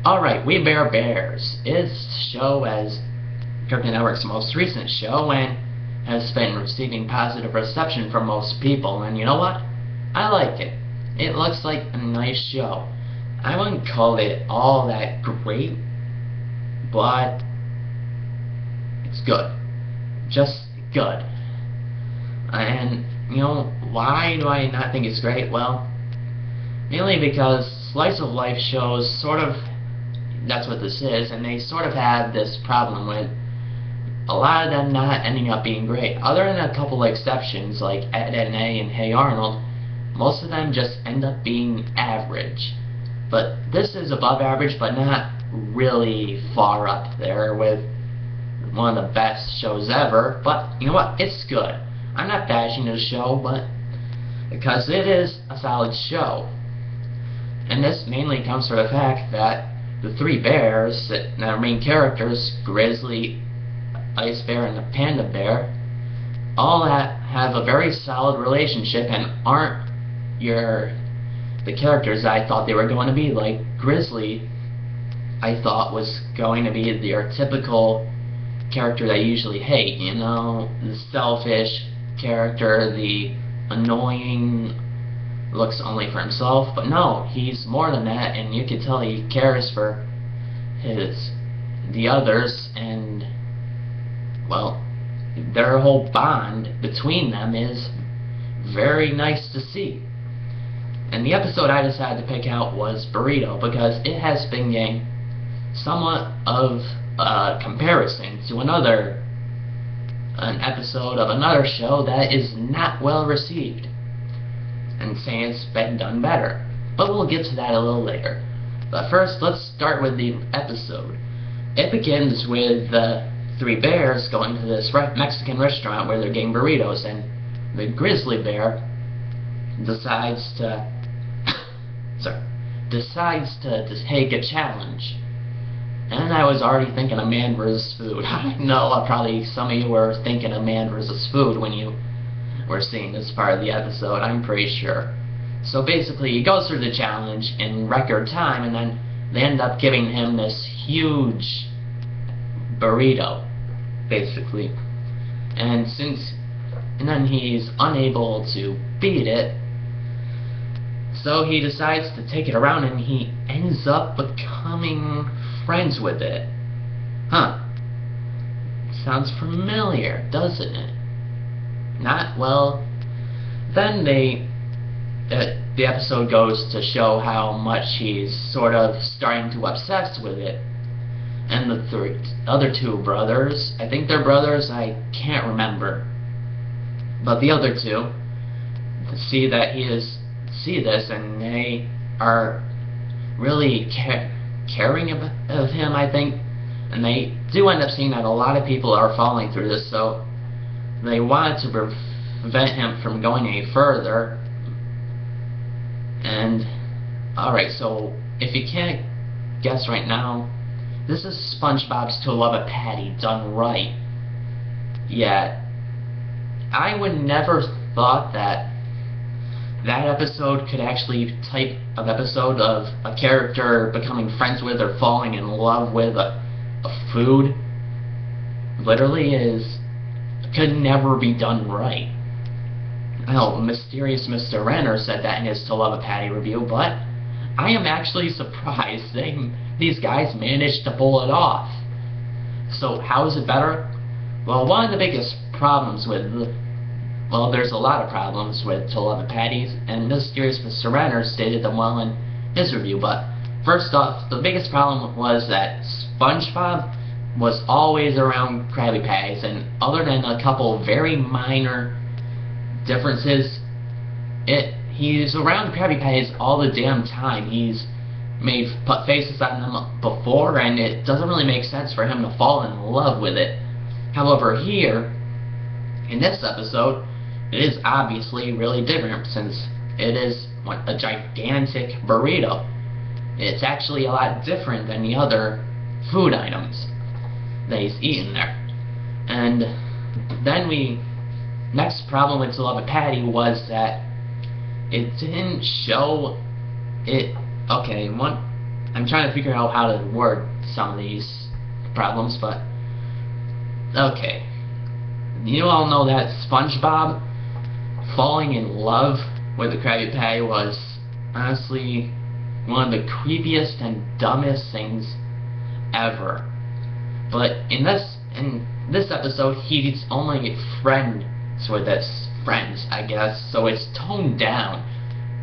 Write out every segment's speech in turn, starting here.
Alright, We Bare Bears is show as Cartoon Network's most recent show and has been receiving positive reception from most people, and you know what? I like it. It looks like a nice show. I wouldn't call it all that great, but it's good. Just good. And, you know, why do I not think it's great? Well, mainly because slice of life shows sort of, that's what this is, and they sort of have this problem with a lot of them not ending up being great. Other than a couple exceptions like A.K.A. and Hey Arnold, most of them just end up being average. But this is above average, but not really far up there with one of the best shows ever. But you know what? It's good. I'm not bashing the show, but because it is a solid show. And this mainly comes from the fact that the three bears, that are main characters, Grizzly, Ice Bear, and the Panda Bear, all have a very solid relationship and aren't the characters I thought they were going to be. Like Grizzly, I thought was going to be your typical character that you usually hate, you know, the selfish character, the annoying, looks only for himself. But no, he's more than that, and you can tell he cares for the others, and well, their whole bond between them is very nice to see. And the episode I decided to pick out was Burrito, because it has been getting somewhat of a comparison to an episode of another show that is not well received, and saying it's been done better. But we'll get to that a little later. But first, let's start with the episode. It begins with the three bears going to this Mexican restaurant where they're getting burritos, and the grizzly bear decides to take a challenge. And I was already thinking of man versus food. I know probably some of you were thinking of man versus food when you were seeing this part of the episode, I'm pretty sure. So basically he goes through the challenge in record time, and then they end up giving him this huge burrito, basically. And then he's unable to beat it, so he decides to take it around, and he ends up becoming friends with it. Huh. Sounds familiar, doesn't it? Not well. Then the episode goes to show how much he's sort of starting to obsess with it. And the other two brothers, I think they're brothers, I can't remember, but the other two see this, and they are really caring of him, I think, and they do end up seeing that a lot of people are falling through this, so they wanted to prevent him from going any further. And alright, so if you can't guess right now, this is SpongeBob's To Love a Patty done right. Yeah, I would never thought that episode could actually type of episode of a character becoming friends with or falling in love with a food literally could never be done right. Well, Mysterious Mr. Renner said that in his To Love a Patty review, but I am actually surprised these guys managed to pull it off. So how is it better? Well, one of the biggest problems well, there's a lot of problems with To Love a Patty, and Mysterious Mr. Renner stated them well in his review. But first off, the biggest problem was that SpongeBob was always around Krabby Patties, and other than a couple very minor differences, he's around Krabby Patties all the damn time. He's put faces on them before, and it doesn't really make sense for him to fall in love with it. However, here, in this episode, it is obviously really different, since it is a gigantic burrito. It's actually a lot different than the other food items that he's eating there. And then next problem with To Love a Patty was that it didn't show it. Okay, I'm trying to figure out how to word some of these problems, but okay. You all know that Spongebob falling in love with the Krabby Patty was honestly one of the creepiest and dumbest things ever. But in this episode, he's only friends with his friends, I guess, so it's toned down.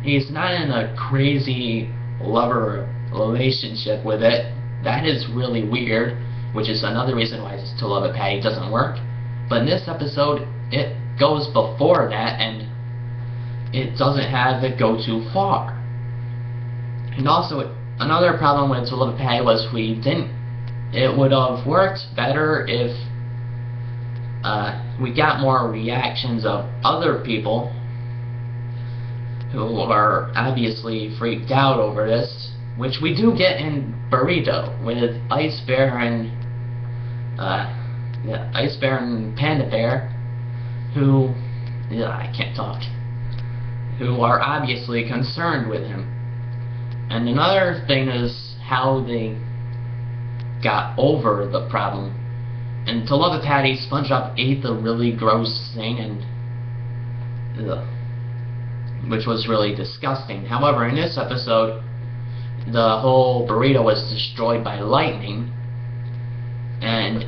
He's not in a crazy lover relationship with it. That is really weird, which is another reason why To Love a Patty doesn't work. But in this episode, it goes before that, and it doesn't have it go too far. And also, another problem with To Love a Patty was it would have worked better if we got more reactions of other people who are obviously freaked out over this, which we do get in Burrito with Ice Bear and Panda Bear, who I can't talk, who are obviously concerned with him. And another thing is how they got over the problem. And To Love a Patty, SpongeBob ate the really gross thing, and which was really disgusting. However, in this episode, the whole burrito was destroyed by lightning, and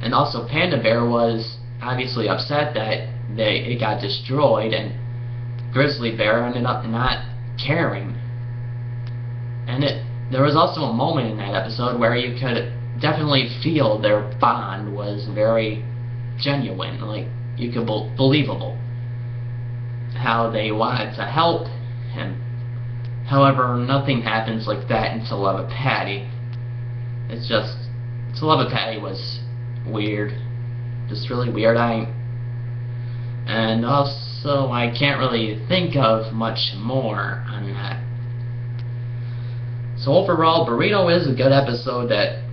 and also Panda Bear was obviously upset that it got destroyed, and Grizzly Bear ended up not caring. And there was also a moment in that episode where you could definitely feel their bond was very genuine, like you could believable, how they wanted to help him. However, nothing happens like that in To Love a Patty. It's just, To Love a Patty was weird, just really weird. And also I can't really think of much more on that. So overall, Burrito is a good episode that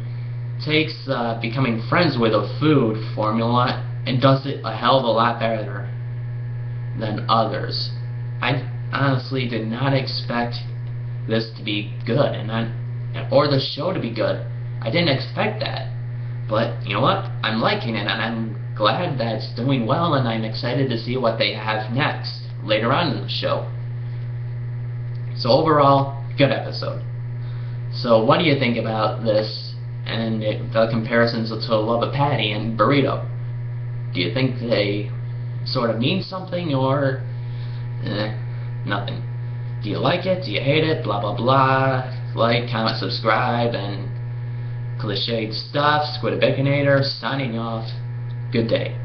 takes becoming friends with a food formula and does it a hell of a lot better than others. I honestly did not expect this to be good, or the show to be good. I didn't expect that. But you know what? I'm liking it, and I'm glad that it's doing well, and I'm excited to see what they have next later on in the show. So overall, good episode. So what do you think about this and the comparisons to Love a Patty and Burrito? Do you think they sort of mean something, or nothing? Do you like it? Do you hate it? Blah blah blah. Like, comment, subscribe, and cliched stuff. Squid Baconator signing off. Good day.